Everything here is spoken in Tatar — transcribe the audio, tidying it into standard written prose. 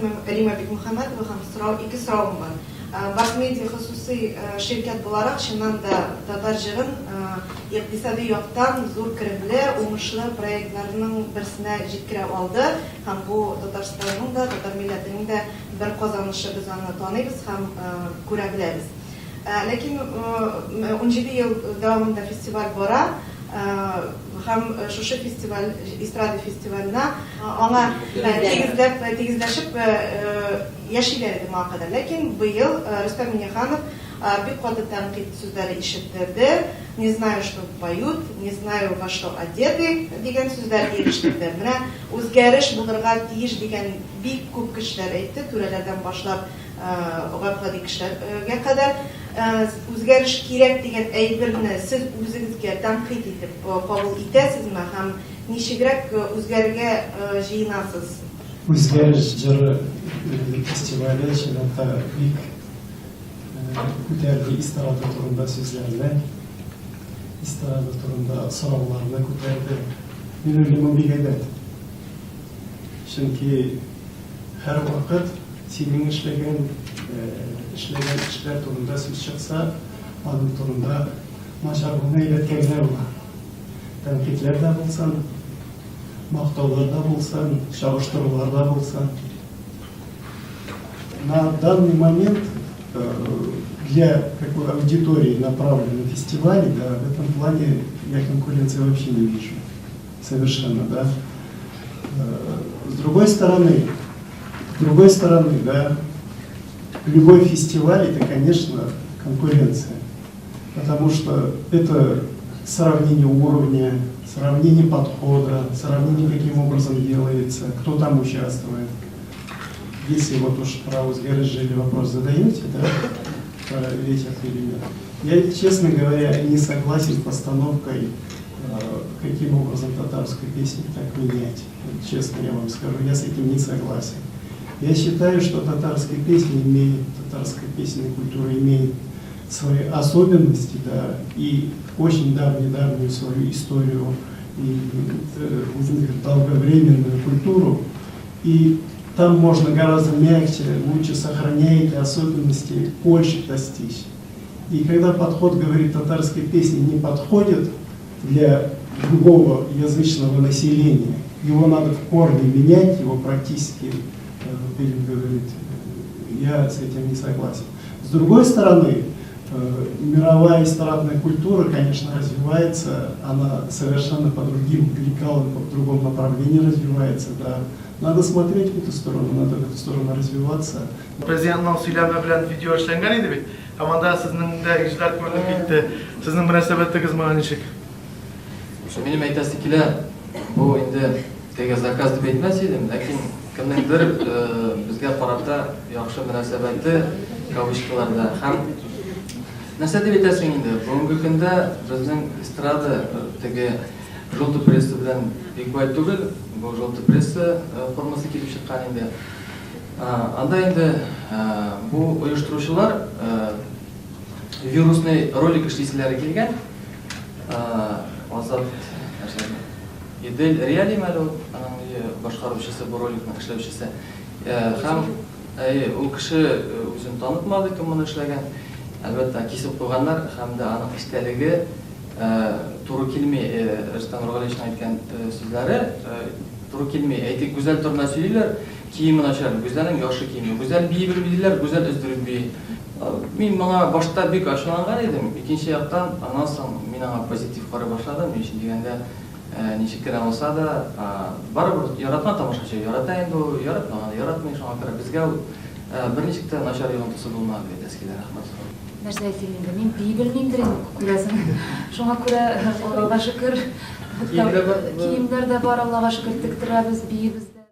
исемем Рима Бекмухаммедова һәм ике сорауым бар. Бакмедиа хосусый şirket буларак чыннан да татар җырын икътисади яктан зур керемле, уңышлы проектларның берсенә җиткерә алды һәм бу Татарстанның да, татар милләтенең дә бер казанышы, без аны таныйбыз һәм күрә беләбез. Ләкин 17 ел дәвамында фестиваль бара һәм шушы фестиваль, эстрада фестиваленә аңа тигезләшеп яшиләр иде моңа кадәр. Ләкин быел Рөстәм Миңнеханов бик каты тәнкыйть сүзләре ишеттерде. Не знаю, что поют, не знаю, во что одеты дигән сүзләргә ирештерде. Менә үзгәреш булырга тиеш дигән бик күп кешеләр әйтте, түрәләрдән башлап гафлади кешеләргә кадәр. Үзгәреш кирәк дигән әйберне сез үзегезгә тәнкыйть итеп кабул итәсезме һәм ничегрәк үзгәрергә җыенасыз? Үзгәреш җыры фестивале чынында бик күтәрде эстрада турында сүзләрне, эстрада турында сорауларны күтәрде. Мин уйлыйм бик әйбәт. Чөнки һәр вакыт синең эшләгән эшләр турында сүз чыкса, аның турында начар булмый әйбәткәннәр була. Тәнкыйтьләр дә булсын, мактаулар да булсын, чагыштырулар да булсын. На данный момент для какой аудитории направлены фестивали, да, в этом плане я конкуренции вообще не вижу. Совершенно, да. С другой стороны, да, любой фестиваль это, конечно, конкуренция. Потому что это сравнение уровня, сравнение подхода, сравнение, каким образом делается, кто там участвует. Если вот уж про Узгережили вопрос задаете, да, про ветер или нет, я, честно говоря, не согласен с постановкой, каким образом татарскую песню так менять. Вот, честно я вам скажу, я с этим не согласен. Я считаю, что татарская песенная культура имеет свои особенности, да, и очень давнюю свою историю, и долговременную культуру. И там можно гораздо мягче, лучше сохранять эти особенности, больше достичь. И когда подход, говорит, татарской песни не подходит для другого язычного населения, его надо в корне менять, его практически, говорит, я с этим не согласен. С другой стороны, мировая эстрадная культура, конечно, развивается, она совершенно по другим лекалам, по другому направлению развивается, да. Надо смотреть в эту сторону, надо в эту сторону развиваться. Президентның сөйләме белән видео эшләнгән иде бит. Һәм анда сезнең дә игътибар күренеп китте. Сезнең мөнәсәбәтегез моңа ничек? Минем әйтәсе килә, бу инде теге заказ дип әйтмәс идем, ләкин кемнеңдер безгә карата яхшы мөнәсәбәте кавычкаларда һәм нәрсә дип әйтәсең инде, бүгенге көндә безнең эстрада теге желтый пресса белән бик бай түгел, бу желтый пресса формасы килеп чыккан инде. Анда инде бу оештыручылар вирусный ролик эшлиселәре килгән. Азат Идель Реали мәлу, башкаручысы, бу роликның эшләүчесе. Һәм ул кеше үзен танытмады, кем моны эшләгән. Әлбәттә, кисеп куйганнар һәм дә аның эштәлеге туры килмей, Рөстәм Нургалиевич әйткән сүзләре туры килмей. Әйтик, гүзәл турында сөйлиләр, киеме начар, гүзәлнең яхшы киеме, гүзәл бии белмиләр, гүзәл өздереп бии. Мин моңа башта бик ачуланган идем. Икенче яктан, аннан соң мин аңа позитив карый башладым. Өчен дигәндә, ничек кенә булса да, барыбер яратма тамашачы, ярата инде ул, яратмаган, яратмый, шуңа күрә безгә ул берничек тә начар йогынтысы булмады дип әскиләр, рәхмәт. Нәрсә әйтим инде, мин бии белмимдер инде, күрәсең. Шуңа күрә Аллага шөкер, киемнәр дә бар, Аллага шөкер, тектерәбез, биебез дә.